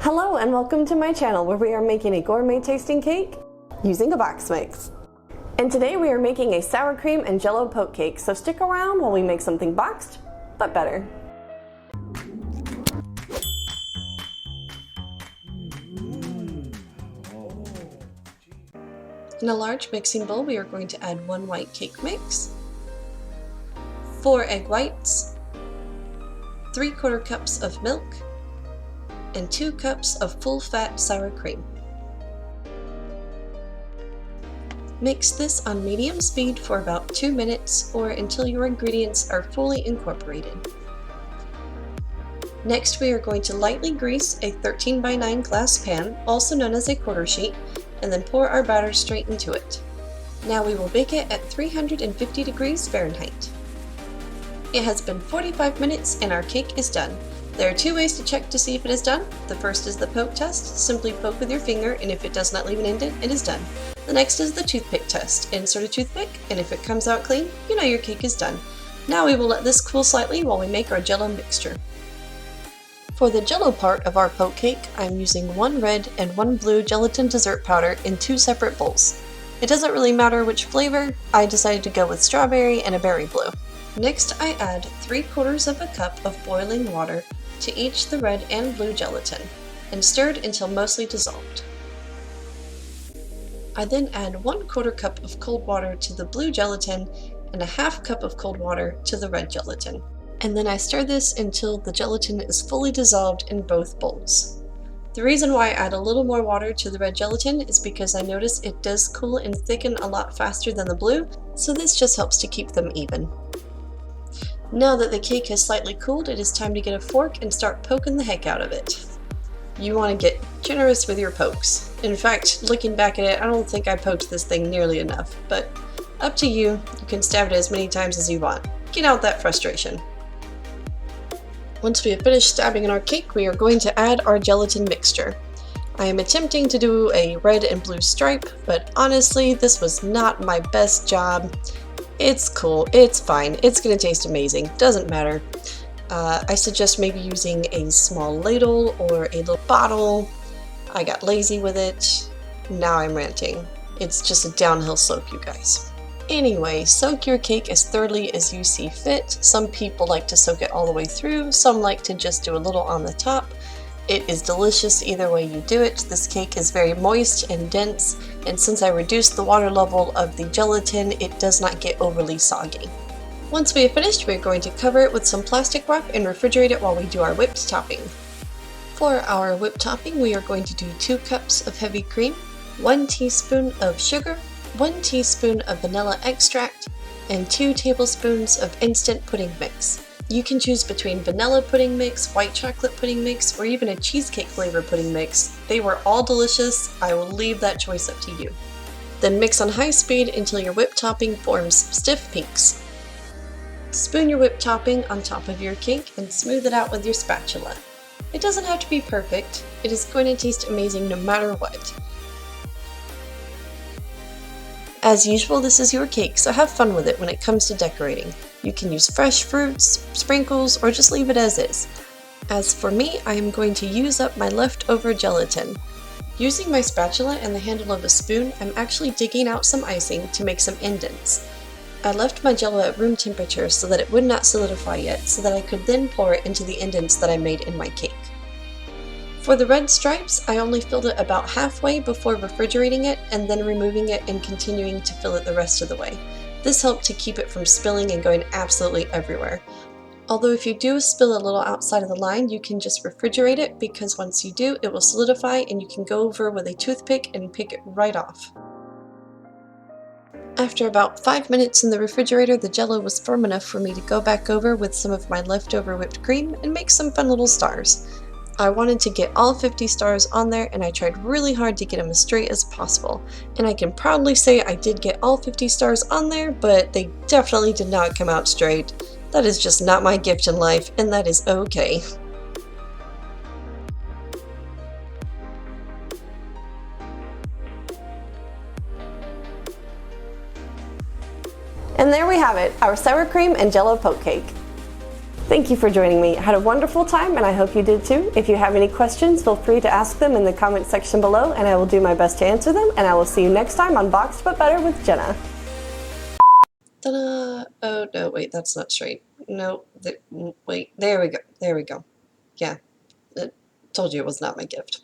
Hello and welcome to my channel where we are making a gourmet tasting cake using a box mix. And today we are making a sour cream and jello poke cake, so stick around while we make something boxed, but better. In a large mixing bowl we are going to add 1 white cake mix, 4 egg whites, 3/4 cups of milk, and 2 cups of full-fat sour cream. Mix this on medium speed for about 2 minutes or until your ingredients are fully incorporated. Next we are going to lightly grease a 13x9 glass pan, also known as a quarter sheet, and then pour our batter straight into it. Now we will bake it at 350 degrees Fahrenheit. It has been 45 minutes and our cake is done. There are 2 ways to check to see if it is done. The first is the poke test. Simply poke with your finger, and if it does not leave an indent, it is done. The next is the toothpick test. Insert a toothpick, and if it comes out clean, you know your cake is done. Now we will let this cool slightly while we make our jello mixture. For the jello part of our poke cake, I'm using 1 red and 1 blue gelatin dessert powder in 2 separate bowls. It doesn't really matter which flavor. I decided to go with strawberry and a berry blue. Next, I add 3/4 of a cup of boiling water to each the red and blue gelatin, and stirred until mostly dissolved. I then add 1/4 cup of cold water to the blue gelatin and a 1/2 cup of cold water to the red gelatin. And then I stir this until the gelatin is fully dissolved in both bowls. The reason why I add a little more water to the red gelatin is because I notice it does cool and thicken a lot faster than the blue, so this just helps to keep them even. Now that the cake has slightly cooled, it is time to get a fork and start poking the heck out of it. You want to get generous with your pokes. In fact, looking back at it, I don't think I poked this thing nearly enough, but up to you. You can stab it as many times as you want. Get out that frustration. Once we have finished stabbing in our cake, we are going to add our gelatin mixture. I am attempting to do a red and blue stripe, but honestly, this was not my best job. It's cool, it's fine, it's gonna taste amazing, doesn't matter. I suggest maybe using a small ladle or a little bottle. I got lazy with it. Now I'm ranting. It's just a downhill slope, you guys. Anyway, soak your cake as thoroughly as you see fit. Some people like to soak it all the way through, some like to just do a little on the top. It is delicious either way you do it. This cake is very moist and dense, and since I reduced the water level of the gelatin, it does not get overly soggy. Once we have finished, we're going to cover it with some plastic wrap and refrigerate it while we do our whipped topping. For our whipped topping, we are going to do 2 cups of heavy cream, 1 teaspoon of sugar, 1 teaspoon of vanilla extract, and 2 tablespoons of instant pudding mix. You can choose between vanilla pudding mix, white chocolate pudding mix, or even a cheesecake flavor pudding mix. They were all delicious. I will leave that choice up to you. Then mix on high speed until your whipped topping forms stiff peaks. Spoon your whipped topping on top of your cake and smooth it out with your spatula. It doesn't have to be perfect. It is going to taste amazing no matter what. As usual, this is your cake, so have fun with it when it comes to decorating. You can use fresh fruits, sprinkles, or just leave it as is. As for me, I am going to use up my leftover gelatin. Using my spatula and the handle of a spoon, I'm actually digging out some icing to make some indents. I left my jello at room temperature so that it would not solidify yet, so that I could then pour it into the indents that I made in my cake. For the red stripes, I only filled it about halfway before refrigerating it and then removing it and continuing to fill it the rest of the way. This helped to keep it from spilling and going absolutely everywhere. Although if you do spill a little outside of the line, you can just refrigerate it, because once you do, it will solidify and you can go over with a toothpick and pick it right off. After about 5 minutes in the refrigerator, the jello was firm enough for me to go back over with some of my leftover whipped cream and make some fun little stars. I wanted to get all 50 stars on there, and I tried really hard to get them as straight as possible. And I can proudly say I did get all 50 stars on there, but they definitely did not come out straight. That is just not my gift in life, and that is okay. And there we have it, our sour cream and jello poke cake. Thank you for joining me. I had a wonderful time and I hope you did too. If you have any questions, feel free to ask them in the comment section below and I will do my best to answer them, and I will see you next time on Boxed But Better with Jenna. Ta-da! Oh no, wait, that's not straight. No, wait, there we go. There we go. Yeah, it told you it was not my gift.